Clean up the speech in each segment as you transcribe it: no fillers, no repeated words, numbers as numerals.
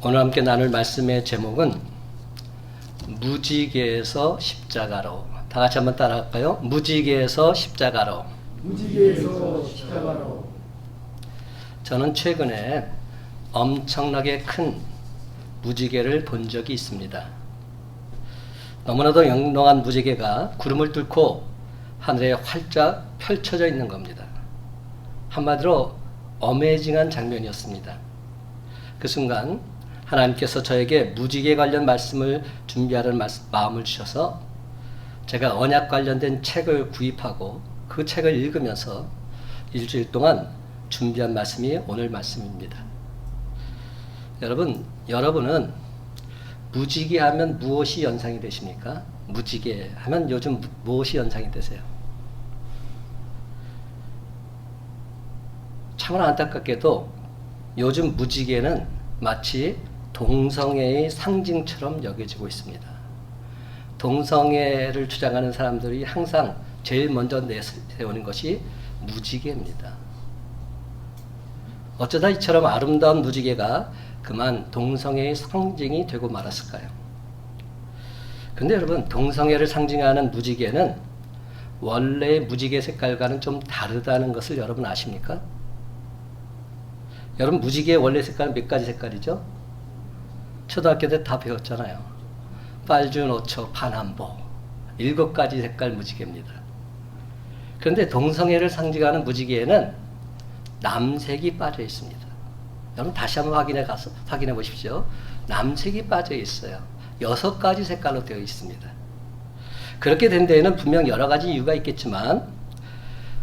오늘 함께 나눌 말씀의 제목은 무지개에서 십자가로. 다 같이 한번 따라할까요? 무지개에서 십자가로. 무지개에서 십자가로. 저는 최근에 엄청나게 큰 무지개를 본 적이 있습니다. 너무나도 영롱한 무지개가 구름을 뚫고 하늘에 활짝 펼쳐져 있는 겁니다. 한마디로 어메이징한 장면이었습니다. 그 순간 하나님께서 저에게 무지개 관련 말씀을 준비하는 마음을 주셔서 제가 언약 관련된 책을 구입하고 그 책을 읽으면서 일주일 동안 준비한 말씀이 오늘 말씀입니다. 여러분은 무지개 하면 무엇이 연상이 되십니까? 무지개 하면 요즘 무엇이 연상이 되세요? 참으로 안타깝게도 요즘 무지개는 마치 동성애의 상징처럼 여겨지고 있습니다. 동성애를 주장하는 사람들이 항상 제일 먼저 내세우는 것이 무지개입니다. 어쩌다 이처럼 아름다운 무지개가 그만 동성애의 상징이 되고 말았을까요? 근데 여러분, 동성애를 상징하는 무지개는 원래의 무지개 색깔과는 좀 다르다는 것을 여러분 아십니까? 여러분, 무지개의 원래 색깔은 몇 가지 색깔이죠? 초등학교 때 다 배웠잖아요. 빨주노초 파남보 7가지 색깔 무지개입니다. 그런데 동성애를 상징하는 무지개에는 남색이 빠져 있습니다. 여러분 다시 한번 확인해 보십시오. 남색이 빠져 있어요. 6가지 색깔로 되어 있습니다. 그렇게 된 데에는 분명 여러 가지 이유가 있겠지만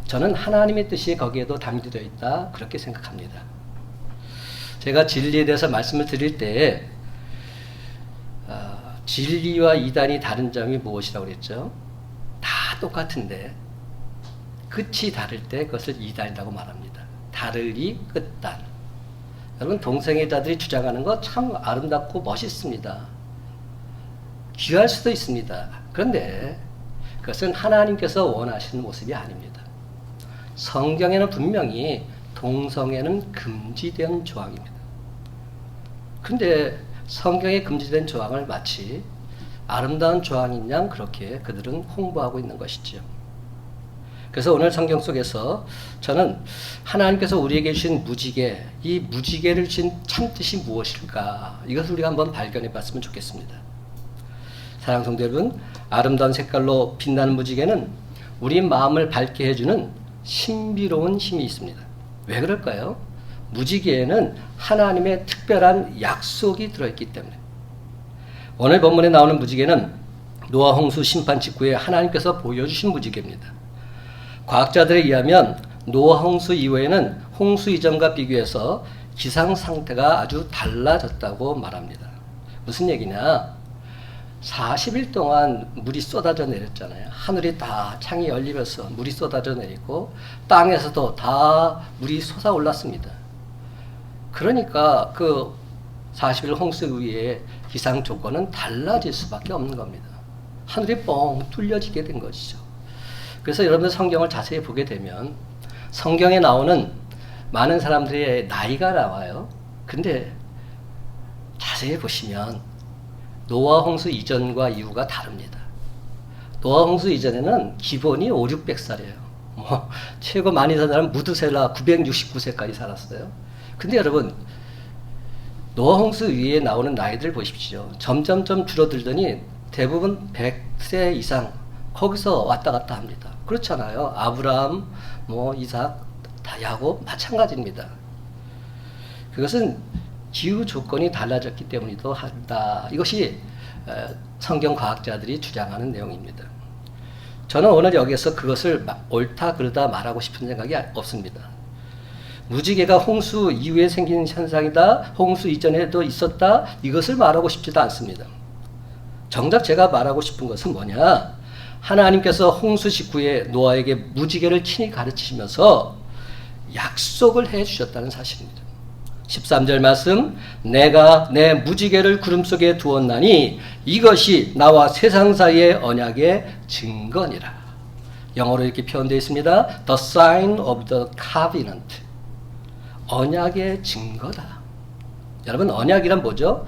저는 하나님의 뜻이 거기에도 담겨져 있다, 그렇게 생각합니다. 제가 진리에 대해서 말씀을 드릴 때 진리와 이단이 다른 점이 무엇이라고 그랬죠? 다 똑같은데 끝이 다를 때 그것을 이단이라고 말합니다. 다르리 끝단. 여러분, 동성애자들이 주장하는 거 참 아름답고 멋있습니다. 귀할 수도 있습니다. 그런데 그것은 하나님께서 원하시는 모습이 아닙니다. 성경에는 분명히 동성애는 금지된 조항입니다. 그런데 성경에 금지된 조항을 마치 아름다운 조항인 양 그렇게 그들은 홍보하고 있는 것이죠. 그래서 오늘 성경 속에서 저는 하나님께서 우리에게 주신 무지개, 이 무지개를 주신 참뜻이 무엇일까, 이것을 우리가 한번 발견해 봤으면 좋겠습니다. 사랑하는 성도 여러분, 아름다운 색깔로 빛나는 무지개는 우리 마음을 밝게 해주는 신비로운 힘이 있습니다. 왜 그럴까요? 무지개에는 하나님의 특별한 약속이 들어있기 때문에. 오늘 본문에 나오는 무지개는 노아 홍수 심판 직후에 하나님께서 보여주신 무지개입니다. 과학자들에 의하면 노아 홍수 이후에는 홍수 이전과 비교해서 기상 상태가 아주 달라졌다고 말합니다. 무슨 얘기냐? 40일 동안 물이 쏟아져 내렸잖아요. 하늘이 다 창이 열리면서 물이 쏟아져 내리고 땅에서도 다 물이 솟아올랐습니다. 그러니까 그 40일 홍수 이후에 기상 조건은 달라질 수밖에 없는 겁니다. 하늘이 뻥 뚫려지게 된 것이죠. 그래서 여러분들 성경을 자세히 보게 되면 성경에 나오는 많은 사람들의 나이가 나와요. 근데 자세히 보시면 노아 홍수 이전과 이후가 다릅니다. 노아 홍수 이전에는 기본이 500~600살이에요. 최고 많이 산 사람은 무드셀라 969세까지 살았어요. 근데 여러분, 노아 홍수 위에 나오는 나이들 보십시오. 점점점 줄어들더니 대부분 100세 이상 거기서 왔다 갔다 합니다. 그렇잖아요. 아브라함, 이삭, 야곱 마찬가지입니다. 그것은 기후 조건이 달라졌기 때문이기도 한다. 이것이 성경 과학자들이 주장하는 내용입니다. 저는 오늘 여기서 그것을 옳다 그르다 말하고 싶은 생각이 없습니다. 무지개가 홍수 이후에 생긴 현상이다, 홍수 이전에도 있었다, 이것을 말하고 싶지도 않습니다. 정작 제가 말하고 싶은 것은 뭐냐? 하나님께서 홍수 직후에 노아에게 무지개를 친히 가르치시면서 약속을 해 주셨다는 사실입니다. 13절 말씀, 내가 내 무지개를 구름 속에 두었나니 이것이 나와 세상 사이의 언약의 증거니라. 영어로 이렇게 표현되어 있습니다. The sign of the covenant. 언약의 증거다. 여러분 언약이란 뭐죠?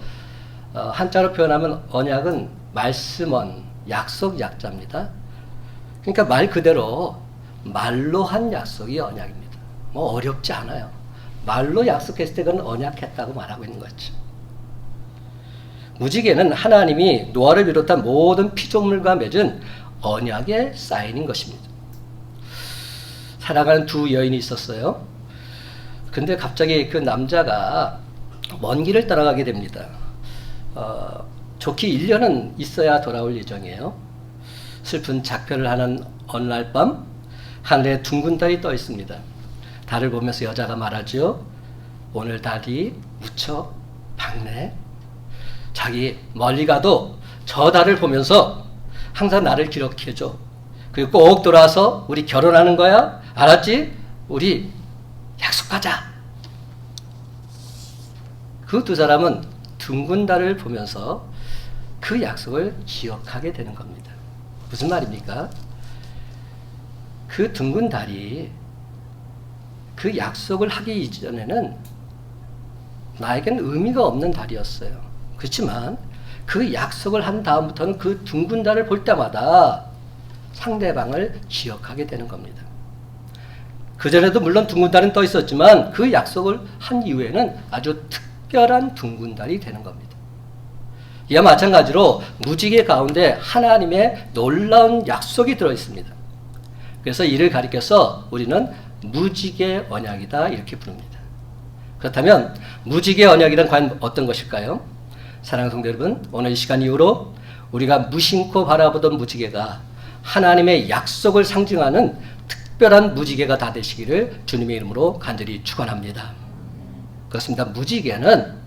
한자로 표현하면 언약은 말씀언, 약속 약자입니다. 그러니까 말 그대로 말로 한 약속이 언약입니다. 뭐 어렵지 않아요. 말로 약속했을 때 그건 언약했다고 말하고 있는 거죠. 무지개는 하나님이 노아를 비롯한 모든 피조물과 맺은 언약의 사인인 것입니다. 사랑하는 두 여인이 있었어요. 근데 갑자기 그 남자가 먼 길을 따라가게 됩니다. 좋게 1년은 있어야 돌아올 예정이에요. 슬픈 작별을 하는 어느 날 밤 하늘에 둥근 달이 떠 있습니다. 달을 보면서 여자가 말하죠. 오늘 달이 무척 밝네. 자기 멀리 가도 저 달을 보면서 항상 나를 기록해줘. 그리고 꼭 돌아와서 우리 결혼하는 거야. 알았지? 우리 약속하자. 그 두 사람은 둥근 달을 보면서 그 약속을 기억하게 되는 겁니다. 무슨 말입니까? 그 둥근 달이 그 약속을 하기 이전에는 나에겐 의미가 없는 달이었어요. 그렇지만 그 약속을 한 다음부터는 그 둥근 달을 볼 때마다 상대방을 기억하게 되는 겁니다. 그전에도 물론 둥근 달은 떠 있었지만 그 약속을 한 이후에는 아주 특별한 둥근 달이 되는 겁니다. 이와 마찬가지로 무지개 가운데 하나님의 놀라운 약속이 들어있습니다. 그래서 이를 가리켜서 우리는 무지개 언약이다 이렇게 부릅니다. 그렇다면 무지개 언약이란 과연 어떤 것일까요? 사랑하는 성도 여러분, 오늘 이 시간 이후로 우리가 무심코 바라보던 무지개가 하나님의 약속을 상징하는 특별한 무지개가 다 되시기를 주님의 이름으로 간절히 축원합니다. 그렇습니다. 무지개는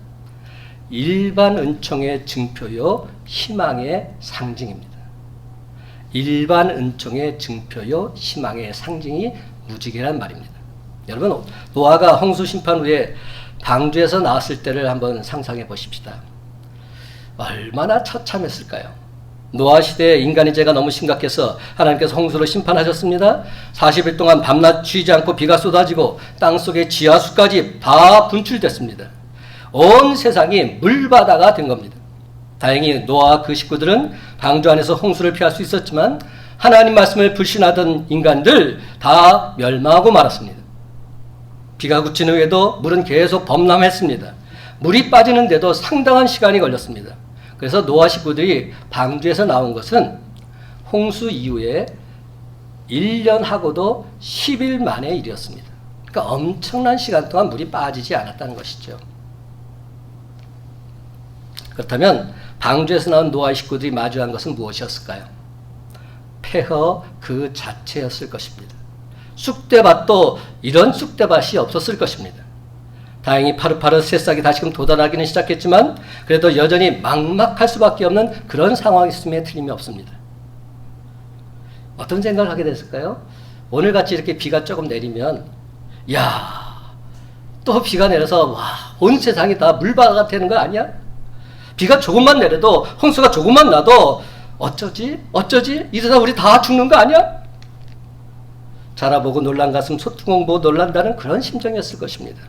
일반 은총의 증표요 희망의 상징입니다. 일반 은총의 증표요 희망의 상징이 무지개란 말입니다. 여러분, 노아가 홍수 심판 후에 방주에서 나왔을 때를 한번 상상해 보십시다. 얼마나 처참했을까요? 노아 시대에 인간의 죄가 너무 심각해서 하나님께서 홍수로 심판하셨습니다. 40일 동안 밤낮 쉬지 않고 비가 쏟아지고 땅속의 지하수까지 다 분출됐습니다. 온 세상이 물바다가 된 겁니다. 다행히 노아와 그 식구들은 방주 안에서 홍수를 피할 수 있었지만 하나님 말씀을 불신하던 인간들 다 멸망하고 말았습니다. 비가 그친 후에도 물은 계속 범람했습니다. 물이 빠지는데도 상당한 시간이 걸렸습니다. 그래서 노아 식구들이 방주에서 나온 것은 홍수 이후에 1년 하고도 10일 만의 일이었습니다. 그러니까 엄청난 시간 동안 물이 빠지지 않았다는 것이죠. 그렇다면 방주에서 나온 노아 식구들이 마주한 것은 무엇이었을까요? 폐허 그 자체였을 것입니다. 쑥대밭도 이런 쑥대밭이 없었을 것입니다. 다행히 파릇파릇 새싹이 다시금 돋아나기는 시작했지만 그래도 여전히 막막할 수밖에 없는 그런 상황이었음에 틀림이 없습니다. 어떤 생각을 하게 됐을까요? 오늘같이 이렇게 비가 조금 내리면 또 비가 내려서 온 세상이 다 물바다가 되는 거 아니야? 비가 조금만 내려도 홍수가 조금만 나도 어쩌지? 이러다 우리 다 죽는 거 아니야? 자라보고 놀란 가슴 소뚜껑 보고 놀란다는 그런 심정이었을 것입니다.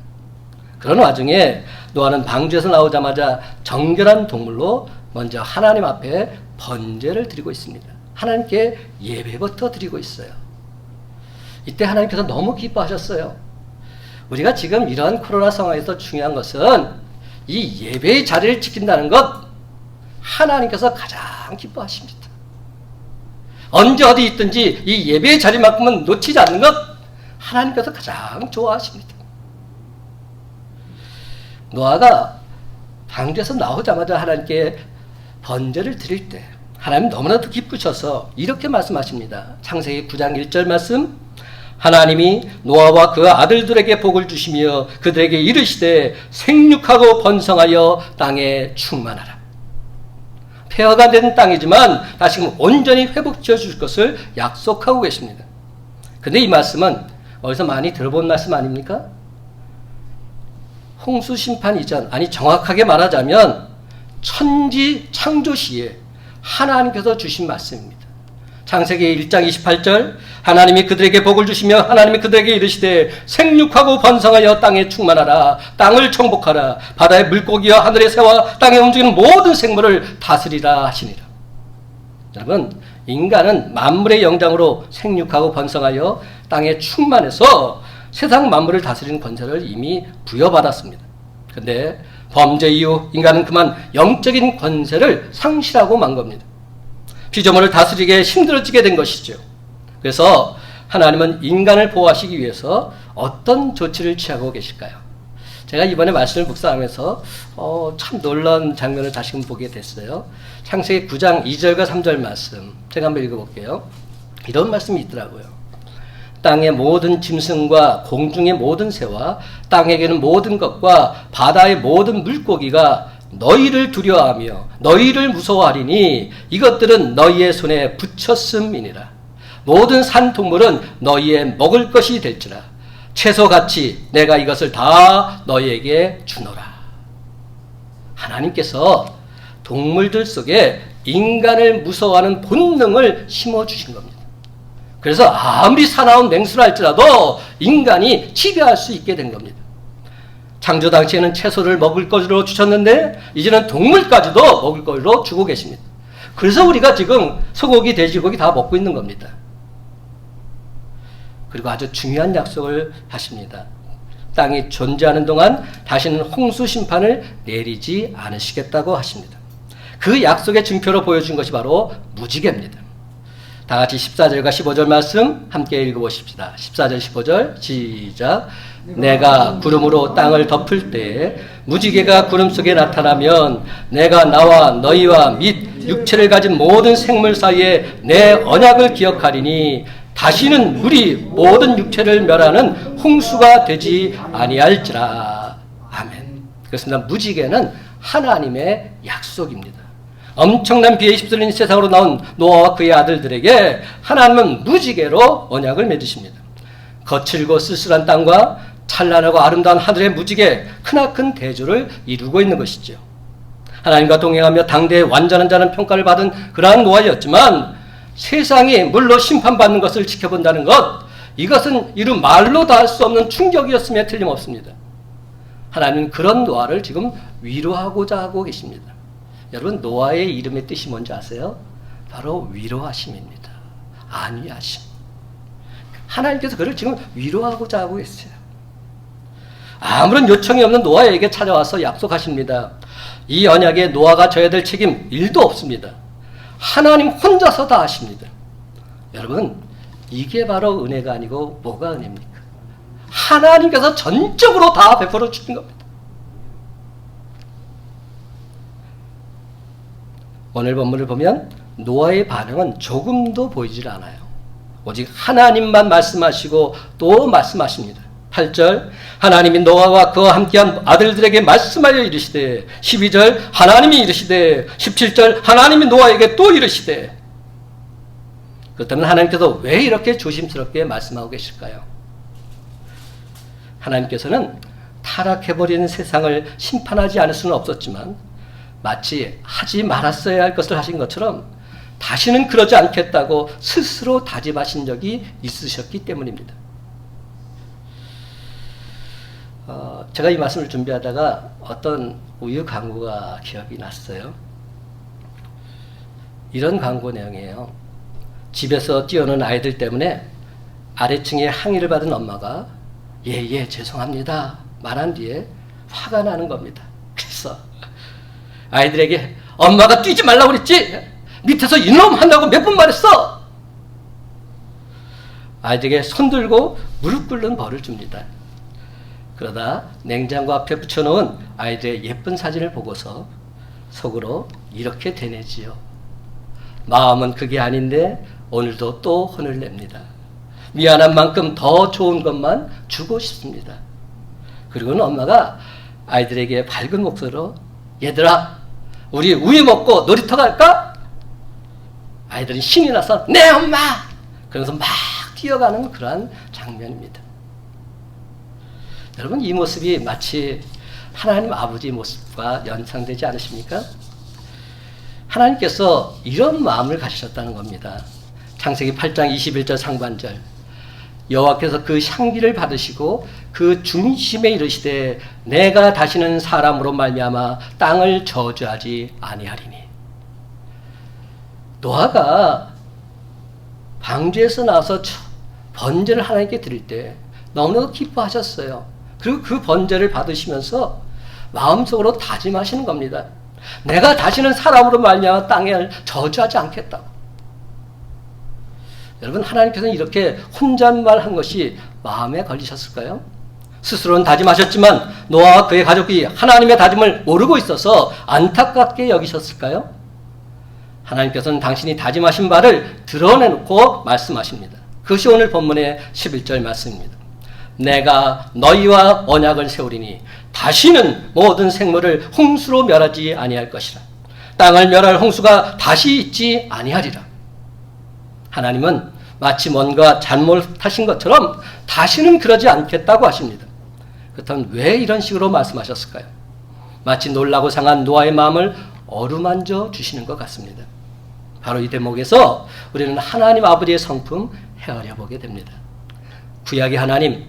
그런 와중에 노아는 방주에서 나오자마자 정결한 동물로 먼저 하나님 앞에 번제를 드리고 있습니다. 하나님께 예배부터 드리고 있어요. 이때 하나님께서 너무 기뻐하셨어요. 우리가 지금 이런 코로나 상황에서 중요한 것은 이 예배의 자리를 지킨다는 것, 하나님께서 가장 기뻐하십니다. 언제 어디 있든지 이 예배의 자리만큼은 놓치지 않는 것, 하나님께서 가장 좋아하십니다. 노아가 방주에서 나오자마자 하나님께 번제를 드릴 때 하나님 너무나도 기쁘셔서 이렇게 말씀하십니다. 창세기 9장 1절 말씀, 하나님이 노아와 그 아들들에게 복을 주시며 그들에게 이르시되 생육하고 번성하여 땅에 충만하라. 폐허가 된 땅이지만 다시금 온전히 회복지어 줄 것을 약속하고 계십니다. 근데 이 말씀은 어디서 많이 들어본 말씀 아닙니까? 홍수 심판 이전, 아니 정확하게 말하자면 천지 창조 시에 하나님께서 주신 말씀입니다. 창세기 1장 28절 하나님이 그들에게 복을 주시며 하나님이 그들에게 이르시되 생육하고 번성하여 땅에 충만하라. 땅을 정복하라. 바다의 물고기와 하늘의 새와 땅에 움직이는 모든 생물을 다스리라 하시니라. 여러분, 인간은 만물의 영장으로 생육하고 번성하여 땅에 충만해서 세상 만물을 다스리는 권세를 이미 부여받았습니다. 그런데 범죄 이후 인간은 그만 영적인 권세를 상실하고 만 겁니다. 피조물을 다스리기에 힘들어지게 된 것이죠. 그래서 하나님은 인간을 보호하시기 위해서 어떤 조치를 취하고 계실까요? 제가 이번에 말씀을 묵상하면서 참 놀라운 장면을 다시금 보게 됐어요. 창세기 9장 2절과 3절 말씀 제가 한번 읽어볼게요. 이런 말씀이 있더라고요. 땅의 모든 짐승과 공중의 모든 새와 땅에게는 모든 것과 바다의 모든 물고기가 너희를 두려워하며 너희를 무서워하리니 이것들은 너희의 손에 붙였음이니라. 모든 산동물은 너희의 먹을 것이 될지라. 채소같이 내가 이것을 다 너희에게 주노라. 하나님께서 동물들 속에 인간을 무서워하는 본능을 심어주신 겁니다. 그래서 아무리 사나운 맹수라 할지라도 인간이 지배할 수 있게 된 겁니다. 창조 당시에는 채소를 먹을 것으로 주셨는데 이제는 동물까지도 먹을 것으로 주고 계십니다. 그래서 우리가 지금 소고기, 돼지고기 다 먹고 있는 겁니다. 그리고 아주 중요한 약속을 하십니다. 땅이 존재하는 동안 다시는 홍수 심판을 내리지 않으시겠다고 하십니다. 그 약속의 증표로 보여준 것이 바로 무지개입니다. 다 같이 14절과 15절 말씀 함께 읽어보십시다. 14절 15절 시작. 내가 구름으로 땅을 덮을 때에 무지개가 구름 속에 나타나면 내가 나와 너희와 및 육체를 가진 모든 생물 사이에 내 언약을 기억하리니 다시는 물이 모든 육체를 멸하는 홍수가 되지 아니할지라. 아멘. 그렇습니다. 무지개는 하나님의 약속입니다. 엄청난 비에 휩쓸린 세상으로 나온 노아와 그의 아들들에게 하나님은 무지개로 언약을 맺으십니다. 거칠고 쓸쓸한 땅과 찬란하고 아름다운 하늘의 무지개, 크나큰 대조를 이루고 있는 것이죠. 하나님과 동행하며 당대의 완전한 자는 평가를 받은 그러한 노아였지만 세상이 물로 심판받는 것을 지켜본다는 것, 이것은 이루 말로 다 할 수 없는 충격이었음에 틀림없습니다. 하나님은 그런 노아를 지금 위로하고자 하고 계십니다. 여러분, 노아의 이름의 뜻이 뭔지 아세요? 바로 위로하심입니다. 안위하심. 하나님께서 그를 지금 위로하고자 하고 있어요. 아무런 요청이 없는 노아에게 찾아와서 약속하십니다. 이 언약에 노아가 져야 될 책임 1도 없습니다. 하나님 혼자서 다 하십니다. 여러분, 이게 바로 은혜가 아니고 뭐가 은혜입니까? 하나님께서 전적으로 다 베풀어 주신 겁니다. 오늘 본문을 보면 노아의 반응은 조금도 보이질 않아요. 오직 하나님만 말씀하시고 또 말씀하십니다. 8절 하나님이 노아와 그와 함께한 아들들에게 말씀하여 이르시되 12절 하나님이 이르시되 17절 하나님이 노아에게 또 이르시되. 그렇다면 하나님께서 왜 이렇게 조심스럽게 말씀하고 계실까요? 하나님께서는 타락해버리는 세상을 심판하지 않을 수는 없었지만 마치 하지 말았어야 할 것을 하신 것처럼 다시는 그러지 않겠다고 스스로 다짐하신 적이 있으셨기 때문입니다. 제가 이 말씀을 준비하다가 어떤 우유 광고가 기억이 났어요. 이런 광고 내용이에요. 집에서 뛰어노는 아이들 때문에 아래층에 항의를 받은 엄마가 예, 죄송합니다 말한 뒤에 화가 나는 겁니다. 그래서 아이들에게 엄마가 뛰지 말라고 그랬지? 밑에서 이놈 한다고 몇 번 말했어? 아이들에게 손들고 무릎 꿇는 벌을 줍니다. 그러다 냉장고 앞에 붙여놓은 아이들의 예쁜 사진을 보고서 속으로 이렇게 되뇌지요. 마음은 그게 아닌데 오늘도 또 혼을 냅니다. 미안한 만큼 더 좋은 것만 주고 싶습니다. 그리고는 엄마가 아이들에게 밝은 목소리로 얘들아 우리 우유 먹고 놀이터 갈까? 아이들이 신이 나서 네 엄마! 그러면서 막 뛰어가는 그러한 장면입니다. 여러분, 이 모습이 마치 하나님 아버지의 모습과 연상되지 않으십니까? 하나님께서 이런 마음을 가지셨다는 겁니다. 창세기 8장 21절 상반절. 여호와께서 그 향기를 받으시고 그 중심에 이르시되 내가 다시는 사람으로 말미암아 땅을 저주하지 아니하리니. 노아가 방주에서 나와서 번제를 하나님께 드릴 때 너무나도 기뻐하셨어요. 그리고 그 번제를 받으시면서 마음속으로 다짐하시는 겁니다. 내가 다시는 사람으로 말미암아 땅을 저주하지 않겠다고. 여러분, 하나님께서는 이렇게 혼잣말한 것이 마음에 걸리셨을까요? 스스로는 다짐하셨지만 노아와 그의 가족이 하나님의 다짐을 모르고 있어서 안타깝게 여기셨을까요? 하나님께서는 당신이 다짐하신 바를 드러내놓고 말씀하십니다. 그것이 오늘 본문의 11절 말씀입니다. 내가 너희와 언약을 세우리니 다시는 모든 생물을 홍수로 멸하지 아니할 것이라. 땅을 멸할 홍수가 다시 있지 아니하리라. 하나님은 마치 뭔가 잘못하신 것처럼 다시는 그러지 않겠다고 하십니다. 그렇다면 왜 이런 식으로 말씀하셨을까요? 마치 놀라고 상한 노아의 마음을 어루만져 주시는 것 같습니다. 바로 이 대목에서 우리는 하나님 아버지의 성품 헤아려 보게 됩니다. 구약의 하나님,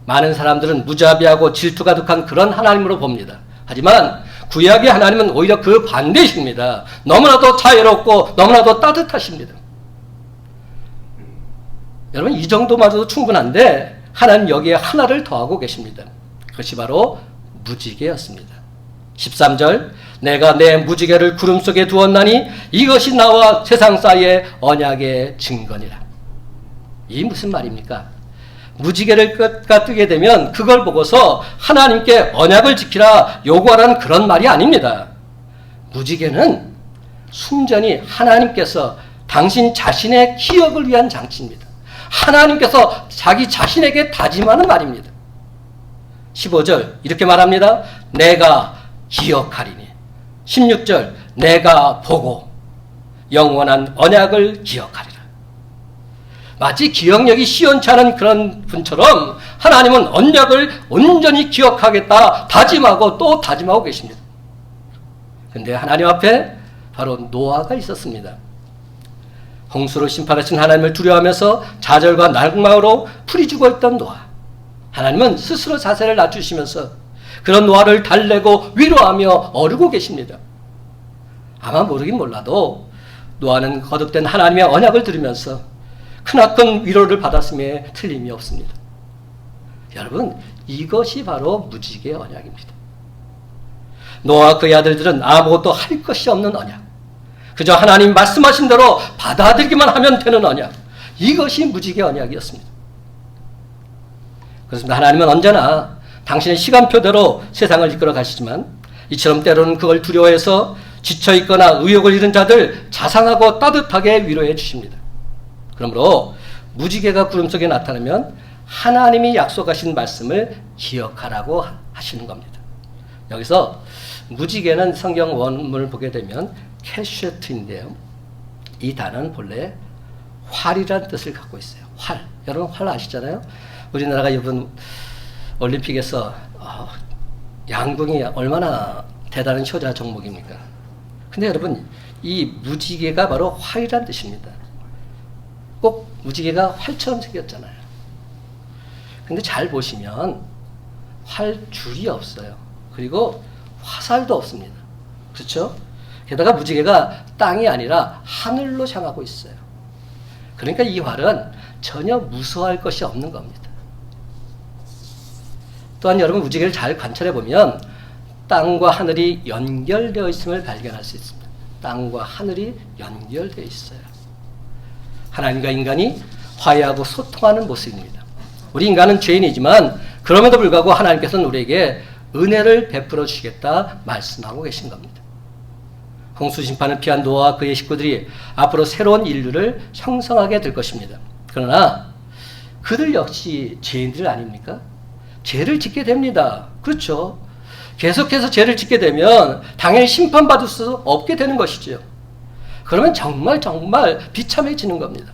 많은 사람들은 무자비하고 질투 가득한 그런 하나님으로 봅니다. 하지만 구약의 하나님은 오히려 그 반대이십니다. 너무나도 자유롭고 너무나도 따뜻하십니다. 여러분, 이 정도마저도 충분한데 하나님 여기에 하나를 더하고 계십니다. 그것이 바로 무지개였습니다. 13절, 내가 내 무지개를 구름 속에 두었나니 이것이 나와 세상 사이의 언약의 증거니라. 이 무슨 말입니까? 무지개를 뜨게 되면 그걸 보고서 하나님께 언약을 지키라 요구하라는 그런 말이 아닙니다. 무지개는 순전히 하나님께서 당신 자신의 기억을 위한 장치입니다. 하나님께서 자기 자신에게 다짐하는 말입니다. 15절 이렇게 말합니다. 내가 기억하리니. 16절 내가 보고 영원한 언약을 기억하리라. 마치 기억력이 시원치 않은 그런 분처럼 하나님은 언약을 온전히 기억하겠다 다짐하고 또 다짐하고 계십니다. 그런데 하나님 앞에 바로 노아가 있었습니다. 홍수로 심판하신 하나님을 두려워하면서 좌절과 낙망으로 풀이 죽어 있던 노아. 하나님은 스스로 자세를 낮추시면서 그런 노아를 달래고 위로하며 어르고 계십니다. 아마 모르긴 몰라도 노아는 거듭된 하나님의 언약을 들으면서 크나큰 위로를 받았음에 틀림이 없습니다. 여러분, 이것이 바로 무지개의 언약입니다. 노아와 그의 아들들은 아무것도 할 것이 없는 언약. 그저 하나님 말씀하신 대로 받아들이기만 하면 되는 언약. 이것이 무지개 언약이었습니다. 그렇습니다. 하나님은 언제나 당신의 시간표대로 세상을 이끌어 가시지만 이처럼 때로는 그걸 두려워해서 지쳐있거나 의욕을 잃은 자들 자상하고 따뜻하게 위로해 주십니다. 그러므로 무지개가 구름 속에 나타나면 하나님이 약속하신 말씀을 기억하라고 하시는 겁니다. 여기서 무지개는 성경 원문을 보게 되면 캐슈트인데요. 이 단어는 본래 활이라는 뜻을 갖고 있어요. 활. 여러분 활 아시잖아요? 우리나라가 이번 올림픽에서 양궁이 얼마나 대단한 효자 종목입니까? 근데 여러분 이 무지개가 바로 활이라는 뜻입니다. 꼭 무지개가 활처럼 생겼잖아요. 근데 잘 보시면 활줄이 없어요. 그리고 화살도 없습니다. 그렇죠? 게다가 무지개가 땅이 아니라 하늘로 향하고 있어요. 그러니까 이 활은 전혀 무서워할 것이 없는 겁니다. 또한 여러분 무지개를 잘 관찰해 보면 땅과 하늘이 연결되어 있음을 발견할 수 있습니다. 땅과 하늘이 연결되어 있어요. 하나님과 인간이 화해하고 소통하는 모습입니다. 우리 인간은 죄인이지만 그럼에도 불구하고 하나님께서는 우리에게 은혜를 베풀어 주시겠다 말씀하고 계신 겁니다. 홍수 심판을 피한 노아와 그의 식구들이 앞으로 새로운 인류를 형성하게 될 것입니다. 그러나 그들 역시 죄인들 아닙니까? 죄를 짓게 됩니다. 그렇죠. 계속해서 죄를 짓게 되면 당연히 심판받을 수 없게 되는 것이죠. 그러면 정말 비참해지는 겁니다.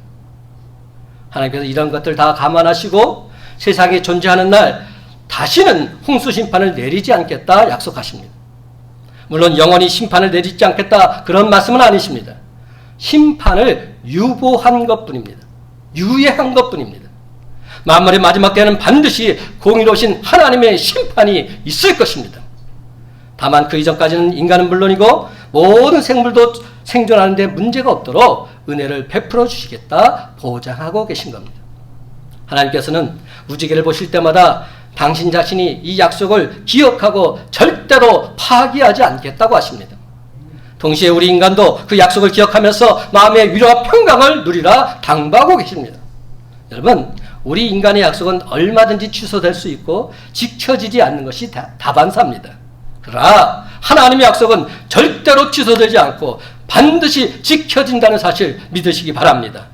하나님께서 이런 것들 다 감안하시고 세상에 존재하는 날 다시는 홍수 심판을 내리지 않겠다 약속하십니다. 물론 영원히 심판을 내리지 않겠다 그런 말씀은 아니십니다. 심판을 유보한 것뿐입니다. 유예한 것뿐입니다. 만물의 마지막 때는 반드시 공의로우신 하나님의 심판이 있을 것입니다. 다만 그 이전까지는 인간은 물론이고 모든 생물도 생존하는 데 문제가 없도록 은혜를 베풀어 주시겠다 보장하고 계신 겁니다. 하나님께서는 무지개를 보실 때마다 당신 자신이 이 약속을 기억하고 절대로 파기하지 않겠다고 하십니다. 동시에 우리 인간도 그 약속을 기억하면서 마음의 위로와 평강을 누리라 당부하고 계십니다. 여러분, 우리 인간의 약속은 얼마든지 취소될 수 있고 지켜지지 않는 것이 다반사입니다. 그러나 하나님의 약속은 절대로 취소되지 않고 반드시 지켜진다는 사실 믿으시기 바랍니다.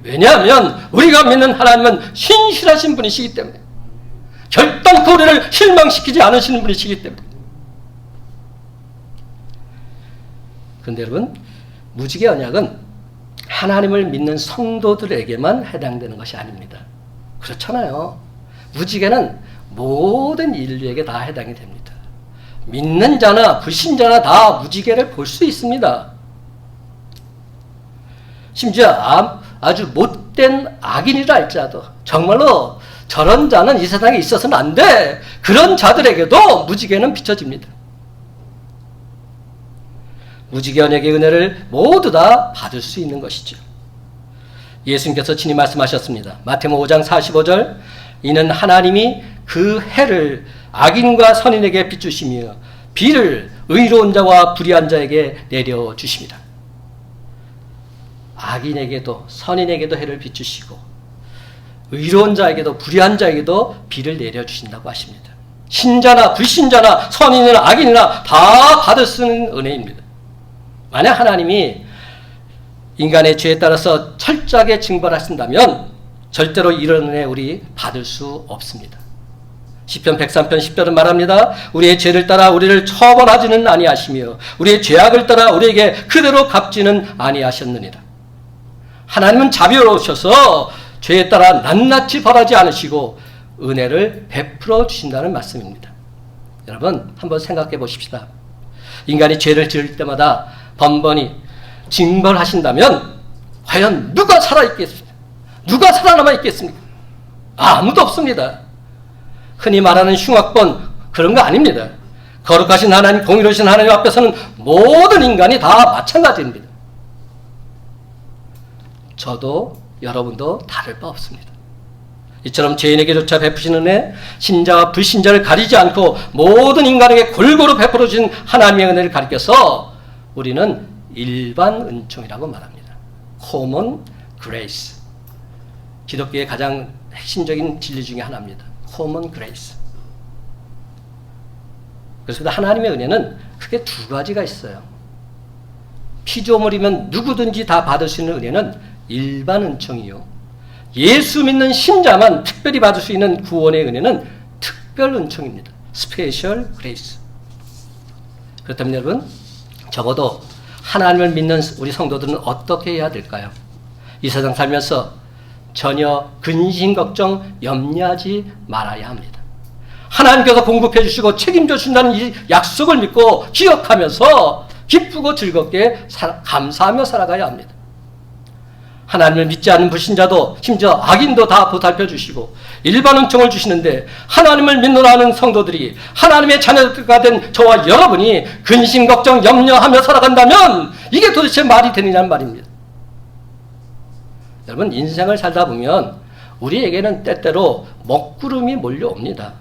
왜냐하면 우리가 믿는 하나님은 신실하신 분이시기 때문에, 결단코 우리를 실망시키지 않으시는 분이시기 때문에. 그런데 여러분, 무지개 언약은 하나님을 믿는 성도들에게만 해당되는 것이 아닙니다. 그렇잖아요. 무지개는 모든 인류에게 다 해당이 됩니다. 믿는 자나 불신자나 다 무지개를 볼 수 있습니다. 심지어 아주 못된 악인이라 할지라도 정말로 저런 자는 이 세상에 있어서는 안 돼, 그런 자들에게도 무지개는 비춰집니다. 무지개 언약의 은혜를 모두 다 받을 수 있는 것이죠. 예수님께서 친히 말씀하셨습니다. 마태복음 5장 45절, 이는 하나님이 그 해를 악인과 선인에게 비추시며 비를 의로운 자와 불의한 자에게 내려주십니다. 악인에게도 선인에게도 해를 비추시고 의로운 자에게도 불의한 자에게도 비를 내려주신다고 하십니다. 신자나 불신자나 선인이나 악인이나 다 받을 수 있는 은혜입니다. 만약 하나님이 인간의 죄에 따라서 철저하게 징벌하신다면 절대로 이런 은혜 우리 받을 수 없습니다. 시편 103편 10절은 말합니다. 우리의 죄를 따라 우리를 처벌하지는 아니하시며 우리의 죄악을 따라 우리에게 그대로 갚지는 아니하셨느니라. 하나님은 자비로우셔서 죄에 따라 낱낱이 벌하지 않으시고 은혜를 베풀어 주신다는 말씀입니다. 여러분, 한번 생각해 보십시다. 인간이 죄를 지을 때마다 번번이 징벌하신다면 과연 누가 살아있겠습니까? 누가 살아남아 있겠습니까? 아무도 없습니다. 흔히 말하는 흉악본, 그런 거 아닙니다. 거룩하신 하나님, 공의로우신 하나님 앞에서는 모든 인간이 다 마찬가지입니다. 저도 여러분도 다를 바 없습니다. 이처럼 죄인에게조차 베푸시는 은혜, 신자와 불신자를 가리지 않고 모든 인간에게 골고루 베풀어 주신 하나님의 은혜를 가리켜서 우리는 일반 은총이라고 말합니다. Common Grace. 기독교의 가장 핵심적인 진리 중에 하나입니다. Common Grace. 그래서 하나님의 은혜는 크게 두 가지가 있어요. 피조물이면 누구든지 다 받을 수 있는 은혜는 일반 은총이요, 예수 믿는 신자만 특별히 받을 수 있는 구원의 은혜는 특별 은총입니다. Special Grace. 그렇다면 여러분, 적어도 하나님을 믿는 우리 성도들은 어떻게 해야 될까요? 이 세상 살면서 전혀 근심 걱정 염려하지 말아야 합니다. 하나님께서 공급해 주시고 책임져 주신다는 이 약속을 믿고 기억하면서 기쁘고 즐겁게 감사하며 살아가야 합니다. 하나님을 믿지 않는 불신자도 심지어 악인도 다 보살펴 주시고 일반 은총을 주시는데, 하나님을 믿노라 하는 성도들이, 하나님의 자녀가 된 저와 여러분이 근심 걱정 염려하며 살아간다면 이게 도대체 말이 되느냐는 말입니다. 여러분, 인생을 살다 보면 우리에게는 때때로 먹구름이 몰려옵니다.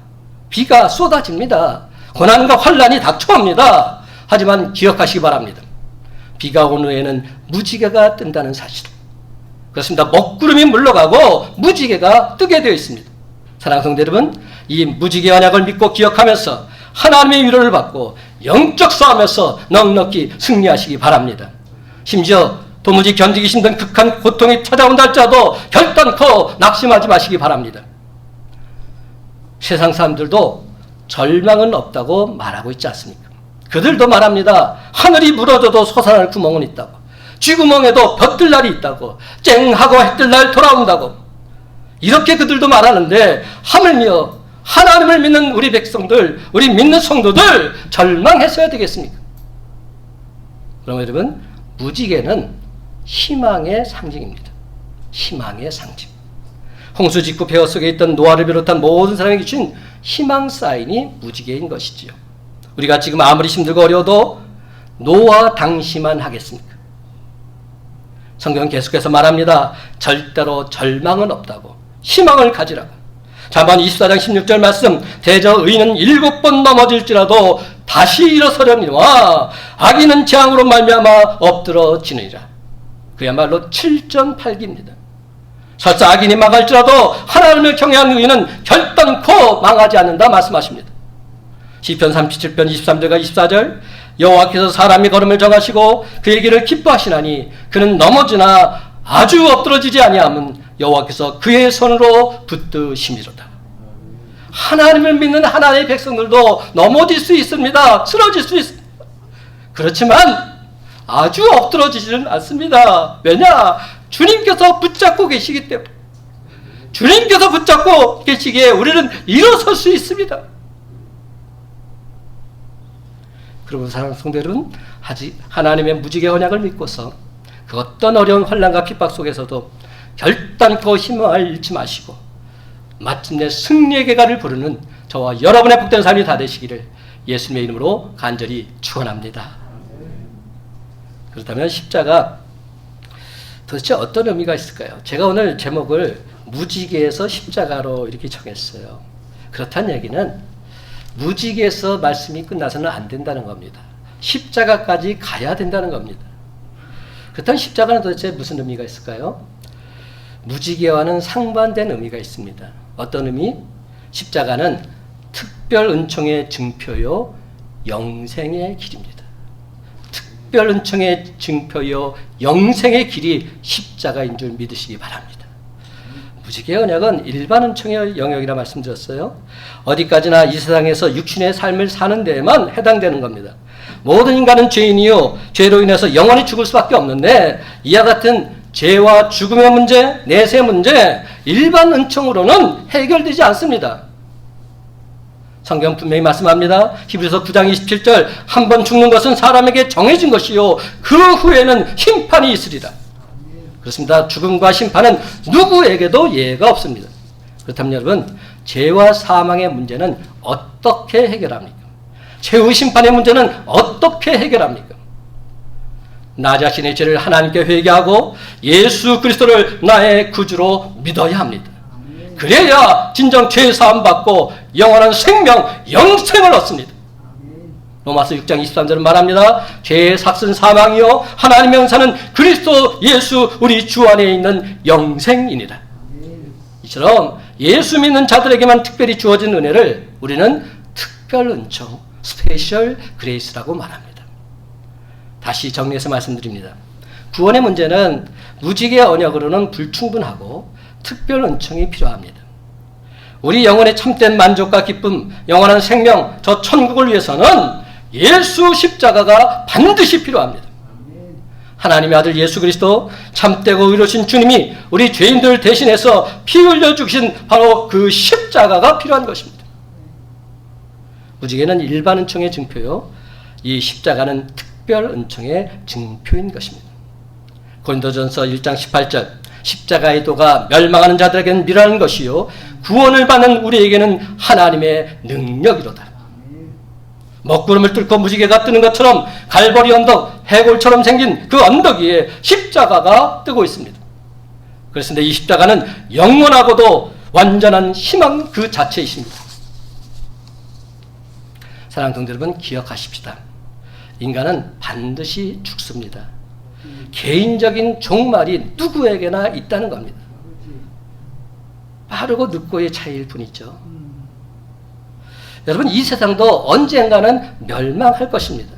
비가 쏟아집니다. 고난과 환난이 닥쳐옵니다. 하지만 기억하시기 바랍니다. 비가 온 후에는 무지개가 뜬다는 사실. 그렇습니다. 먹구름이 물러가고 무지개가 뜨게 되어 있습니다. 사랑하는 성도 여러분, 이 무지개 언약을 믿고 기억하면서 하나님의 위로를 받고 영적 싸움에서 넉넉히 승리하시기 바랍니다. 심지어 도무지 견디기 힘든 극한 고통이 찾아온다 할지라도 결단코 낙심하지 마시기 바랍니다. 세상 사람들도 절망은 없다고 말하고 있지 않습니까? 그들도 말합니다. 하늘이 무너져도 솟아날 구멍은 있다고, 쥐구멍에도 볕들 날이 있다고, 쨍하고 해뜰 날 돌아온다고, 이렇게 그들도 말하는데 하물며 하나님을 믿는 우리 백성들, 우리 믿는 성도들 절망했어야 되겠습니까? 그럼 여러분, 무지개는 희망의 상징입니다. 희망의 상징. 홍수 직후 폐허 속에 있던 노아를 비롯한 모든 사람에게 주신 희망 사인이 무지개인 것이지요. 우리가 지금 아무리 힘들고 어려워도 노아 당시만 하겠습니까? 성경은 계속해서 말합니다. 절대로 절망은 없다고. 희망을 가지라고. 잠언 24장 16절 말씀, 대저 의인은 7번 넘어질지라도 다시 일어서려니와 악인은 재앙으로 말미암아 엎드러지느니라. 그야말로 7.8기입니다. 설사 악인이 망할지라도 하나님을 경외하는 의인은 결단코 망하지 않는다 말씀하십니다. 시편 37편 23절과 24절, 여호와께서 사람의 걸음을 정하시고 그의 길을 기뻐하시나니 그는 넘어지나 아주 엎드러지지 아니함은 여호와께서 그의 손으로 붙드심이로다. 하나님을 믿는 하나님의 백성들도 넘어질 수 있습니다. 쓰러질 수 있습니다. 그렇지만 아주 엎드러지지는 않습니다. 왜냐? 주님께서 붙잡고 계시기 때문에. 주님께서 붙잡고 계시기에 우리는 일어설 수 있습니다. 그러면 사랑하는 성도 여러분, 하나님의 무지개 언약을 믿고서 그 어떤 어려운 환난과 핍박 속에서도 결단코 희망을 잃지 마시고 마침내 승리의 개가를 부르는 저와 여러분의 복된 삶이 다 되시기를 예수님의 이름으로 간절히 축원합니다. 그렇다면 십자가 도대체 어떤 의미가 있을까요? 제가 오늘 제목을 무지개에서 십자가로 이렇게 정했어요. 그렇다는 얘기는 무지개에서 말씀이 끝나서는 안 된다는 겁니다. 십자가까지 가야 된다는 겁니다. 그렇다면 십자가는 도대체 무슨 의미가 있을까요? 무지개와는 상반된 의미가 있습니다. 어떤 의미? 십자가는 특별 은총의 증표요, 영생의 길입니다. 특별 은총의 증표요, 영생의 길이 십자가인 줄 믿으시기 바랍니다. 무지개의 언약은 일반 은총의 영역이라 말씀드렸어요. 어디까지나 이 세상에서 육신의 삶을 사는 데에만 해당되는 겁니다. 모든 인간은 죄인이요, 죄로 인해서 영원히 죽을 수밖에 없는데 이와 같은 죄와 죽음의 문제, 내세 문제, 일반 은총으로는 해결되지 않습니다. 성경 분명히 말씀합니다. 히브리서 9장 27절, 한 번 죽는 것은 사람에게 정해진 것이요 그 후에는 심판이 있으리라. 그렇습니다. 죽음과 심판은 누구에게도 예외가 없습니다. 그렇다면 여러분, 죄와 사망의 문제는 어떻게 해결합니까? 최후 심판의 문제는 어떻게 해결합니까? 나 자신의 죄를 하나님께 회개하고 예수 그리스도를 나의 구주로 믿어야 합니다. 그래야 진정 죄 사함 받고 영원한 생명, 영생을 얻습니다. 로마서 6장 23절은 말합니다. 죄의 삭은 사망이요 하나님의 은사는 그리스도 예수 우리 주 안에 있는 영생이니라. 이처럼 예수 믿는 자들에게만 특별히 주어진 은혜를 우리는 특별 은총, 스페셜 그레이스라고 말합니다. 다시 정리해서 말씀드립니다. 구원의 문제는 무지개 언약으로는 불충분하고 특별 은총이 필요합니다. 우리 영혼의 참된 만족과 기쁨, 영원한 생명, 저 천국을 위해서는 예수 십자가가 반드시 필요합니다. 하나님의 아들 예수 그리스도 참되고 의로우신 주님이 우리 죄인들 대신해서 피 흘려 죽으신 바로 그 십자가가 필요한 것입니다. 무지개는 일반 은총의 증표요, 이 십자가는 특별 은총의 증표인 것입니다. 고린도전서 1장 18절, 십자가의 도가 멸망하는 자들에게는 미련한 것이요 구원을 받는 우리에게는 하나님의 능력이로다. 먹구름을 뚫고 무지개가 뜨는 것처럼 갈보리 언덕, 해골처럼 생긴 그 언덕 위에 십자가가 뜨고 있습니다. 그렇습니다. 이 십자가는 영원하고도 완전한 희망 그 자체이십니다. 사랑하는 성도 여러분, 기억하십시다. 인간은 반드시 죽습니다. 개인적인 종말이 누구에게나 있다는 겁니다. 빠르고 늦고의 차이일 뿐이죠. 여러분, 이 세상도 언젠가는 멸망할 것입니다.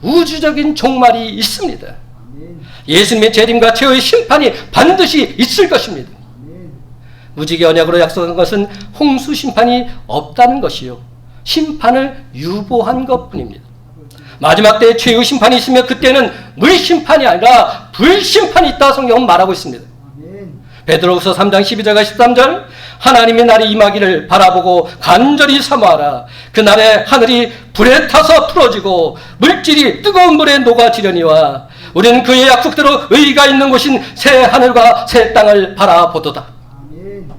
우주적인 종말이 있습니다. 예수님의 재림과 최후의 심판이 반드시 있을 것입니다. 무지개 언약으로 약속한 것은 홍수 심판이 없다는 것이요, 심판을 유보한 것뿐입니다. 마지막 때에 최후 심판이 있으며 그때는 물심판이 아니라 불심판이 있다 성경은 말하고 있습니다. 베드로후서 3장 12절과 13절, 하나님의 날이 임하기를 바라보고 간절히 사모하라. 그날에 하늘이 불에 타서 풀어지고 물질이 뜨거운 물에 녹아지려니와 우리는 그의 약속대로 의가 있는 곳인 새 하늘과 새 땅을 바라보도다. 아멘.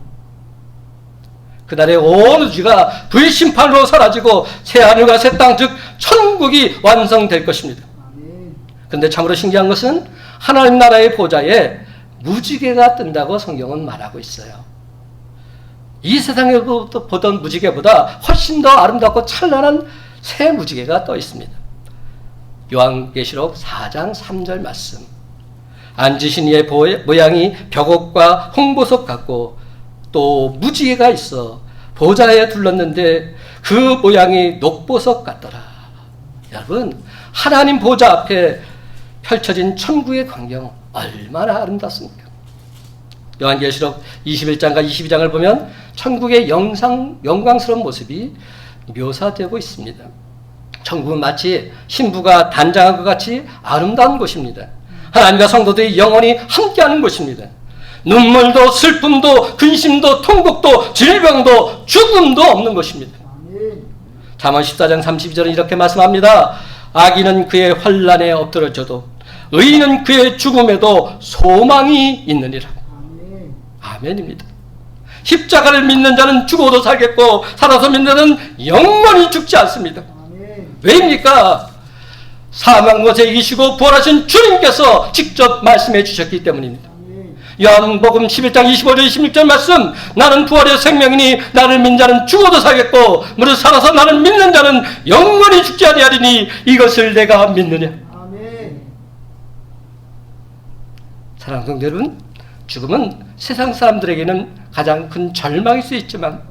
그날에 온 우주가 그의 심판으로 사라지고 새 하늘과 새 땅, 즉 천국이 완성될 것입니다. 아멘. 그런데 참으로 신기한 것은 하나님 나라의 보좌에 무지개가 뜬다고 성경은 말하고 있어요. 이 세상에 보던 무지개보다 훨씬 더 아름답고 찬란한 새 무지개가 떠 있습니다. 요한계시록 4장 3절 말씀. 앉으신 이의 모양이 벽옥과 홍보석 같고 또 무지개가 있어 보좌에 둘렀는데 그 모양이 녹보석 같더라. 여러분, 하나님 보좌 앞에 펼쳐진 천국의 광경 얼마나 아름답습니까? 요한계시록 21장과 22장을 보면 천국의 영광스러운 모습이 묘사되고 있습니다. 천국은 마치 신부가 단장한 것 같이 아름다운 곳입니다. 하나님과 성도들이 영원히 함께하는 곳입니다. 눈물도 슬픔도 근심도 통곡도 질병도 죽음도 없는 곳입니다. 아멘. 잠언 14장 32절은 이렇게 말씀합니다. 악인은 그의 환난에 엎드러져도 의인은 그의 죽음에도 소망이 있느니라. 아멘. 아멘입니다. 십자가를 믿는 자는 죽어도 살겠고 살아서 믿는 자는 영원히 죽지 않습니다. 아멘. 왜입니까? 사망 곳에 이기시고 부활하신 주님께서 직접 말씀해 주셨기 때문입니다. 아멘. 요한복음 11장 25절 26절 말씀, 나는 부활의 생명이니 나를 믿는 자는 죽어도 살겠고 무릇 살아서 나를 믿는 자는 영원히 죽지 아니하리니 이것을 내가 믿느냐. 아멘. 사랑하는 성도 여러분, 죽음은 세상 사람들에게는 가장 큰 절망일 수 있지만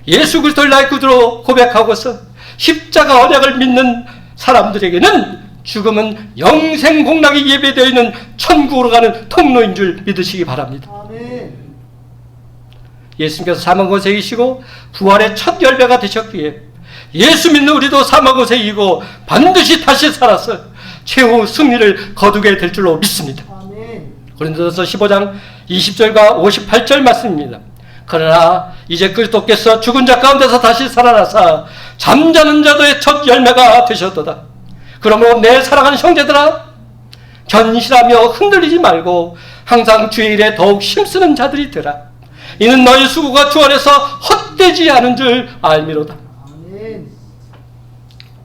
예수 그리스도를 나의 구주로 고백하고서 십자가 언약을 믿는 사람들에게는 죽음은 영생 복락이 예배되어 있는 천국으로 가는 통로인 줄 믿으시기 바랍니다. 아멘. 예수님께서 사망 곳에 이기시고 부활의 첫 열매가 되셨기에 예수 믿는 우리도 사망 곳에 이기고 반드시 다시 살아서 최후 승리를 거두게 될 줄로 믿습니다. 아멘. 고린도서 15장 20절과 58절 말씀입니다. 그러나 이제 그리스도께서 죽은 자 가운데서 다시 살아나사 잠자는 자도의 첫 열매가 되셨도다. 그러므로 내 사랑하는 형제들아, 견실하며 흔들리지 말고 항상 주의 일에 더욱 힘쓰는 자들이 되라. 이는 너희 수고가 주 안에서 헛되지 않은 줄 알미로다. 아멘.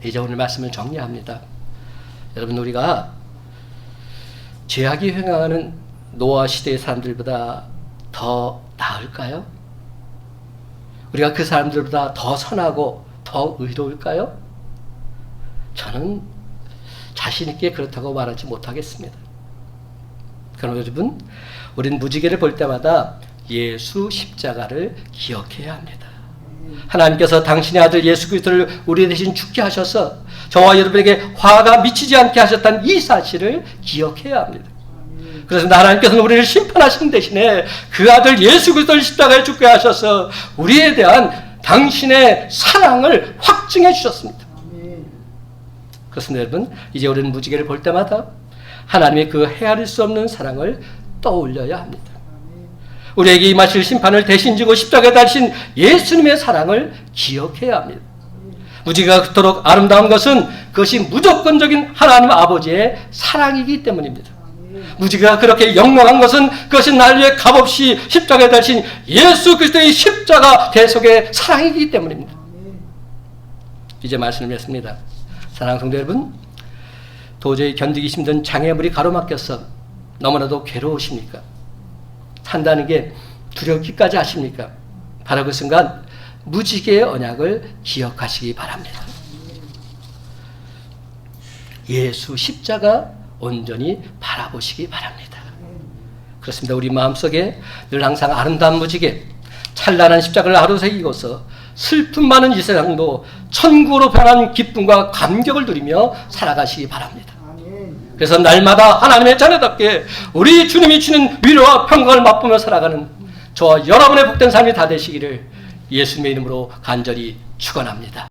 이제 오늘 말씀을 정리합니다. 여러분, 우리가 죄악이 횡행하는 노아 시대의 사람들보다 더 나을까요? 우리가 그 사람들보다 더 선하고 더 의로울까요? 저는 자신 있게 그렇다고 말하지 못하겠습니다. 그러나 여러분, 우리는 무지개를 볼 때마다 예수 십자가를 기억해야 합니다. 하나님께서 당신의 아들 예수 그리스도를 우리 대신 죽게 하셔서 저와 여러분에게 화가 미치지 않게 하셨다는 이 사실을 기억해야 합니다. 그래서 하나님께서는 우리를 심판하신 대신에 그 아들 예수 그리스도를 십자가에 죽게 하셔서 우리에 대한 당신의 사랑을 확증해 주셨습니다. 그렇습니다, 여러분. 이제 우리는 무지개를 볼 때마다 하나님의 그 헤아릴 수 없는 사랑을 떠올려야 합니다. 우리에게 임하실 심판을 대신 지고 십자가에 달리신 예수님의 사랑을 기억해야 합니다. 무지개가 그토록 아름다운 것은 그것이 무조건적인 하나님 아버지의 사랑이기 때문입니다. 무지개가 그렇게 영롱한 것은 그것이 날 위해 값없이 십자가에 달리신 예수 그리스도의 십자가 대속의 사랑이기 때문입니다. 이제 말씀을 맺습니다. 사랑하는 성도 여러분, 도저히 견디기 힘든 장애물이 가로막혀서 너무나도 괴로우십니까? 산다는 게 두렵기까지 하십니까? 바로 그 순간 무지개의 언약을 기억하시기 바랍니다. 예수 십자가 온전히 바라보시기 바랍니다. 그렇습니다. 우리 마음속에 늘 항상 아름다운 무지개, 찬란한 십자가를 아로새기고서 슬픔 많은 이 세상도 천국으로 변한 기쁨과 감격을 누리며 살아가시기 바랍니다. 그래서 날마다 하나님의 자녀답게 우리 주님이 주는 위로와 평강을 맛보며 살아가는 저와 여러분의 복된 삶이 다 되시기를 예수님의 이름으로 간절히 축원합니다.